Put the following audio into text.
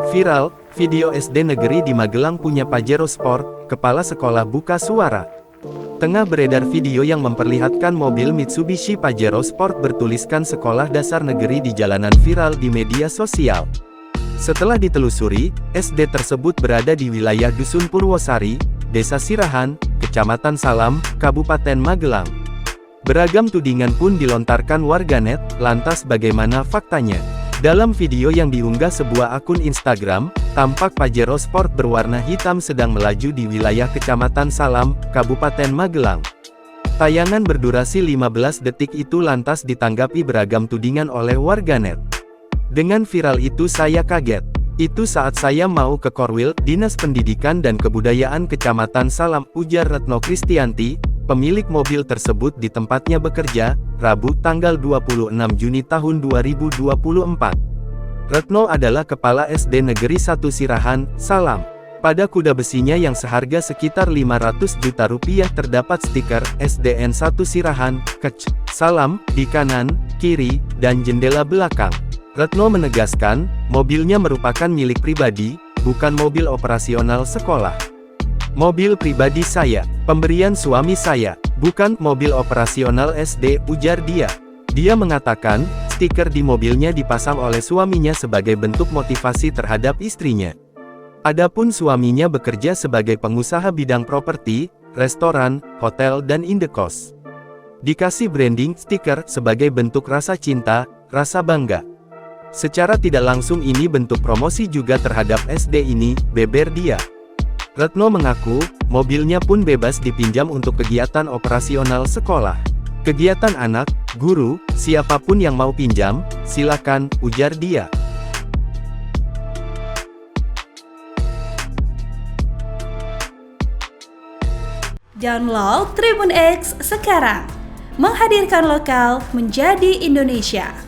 Viral, video SD negeri di Magelang punya Pajero Sport, kepala sekolah buka suara. Tengah beredar video yang memperlihatkan mobil Mitsubishi Pajero Sport bertuliskan Sekolah Dasar Negeri di jalanan viral di media sosial. Setelah ditelusuri, SD tersebut berada di wilayah Dusun Purwosari, Desa Sirahan, Kecamatan Salam, Kabupaten Magelang. Beragam tudingan pun dilontarkan warganet, lantas bagaimana faktanya? Dalam video yang diunggah sebuah akun Instagram, tampak Pajero Sport berwarna hitam sedang melaju di wilayah Kecamatan Salam, Kabupaten Magelang. Tayangan berdurasi 15 detik itu lantas ditanggapi beragam tudingan oleh warganet. Dengan viral itu saya kaget. Itu saat saya mau ke Korwil, Dinas Pendidikan dan Kebudayaan Kecamatan Salam, ujar Retno Kristianti, pemilik mobil tersebut di tempatnya bekerja, Rabu tanggal 26 Juni tahun 2024. Retno adalah Kepala SD Negeri 1 Sirahan, Salam. Pada kuda besinya yang seharga sekitar 500 juta rupiah terdapat stiker SDN 1 Sirahan, Kec, Salam, di kanan, kiri, dan jendela belakang. Retno menegaskan, mobilnya merupakan milik pribadi, bukan mobil operasional sekolah. Mobil pribadi saya, pemberian suami saya, bukan mobil operasional SD, ujar dia. Dia mengatakan, stiker di mobilnya dipasang oleh suaminya sebagai bentuk motivasi terhadap istrinya. Adapun suaminya bekerja sebagai pengusaha bidang properti, restoran, hotel dan indekos. Dikasih branding stiker sebagai bentuk rasa cinta, rasa bangga. Secara tidak langsung ini bentuk promosi juga terhadap SD ini, beber dia. Retno mengaku, mobilnya pun bebas dipinjam untuk kegiatan operasional sekolah. Kegiatan anak, guru, siapapun yang mau pinjam, silakan, ujar dia. Download Tribun X sekarang, menghadirkan lokal menjadi Indonesia.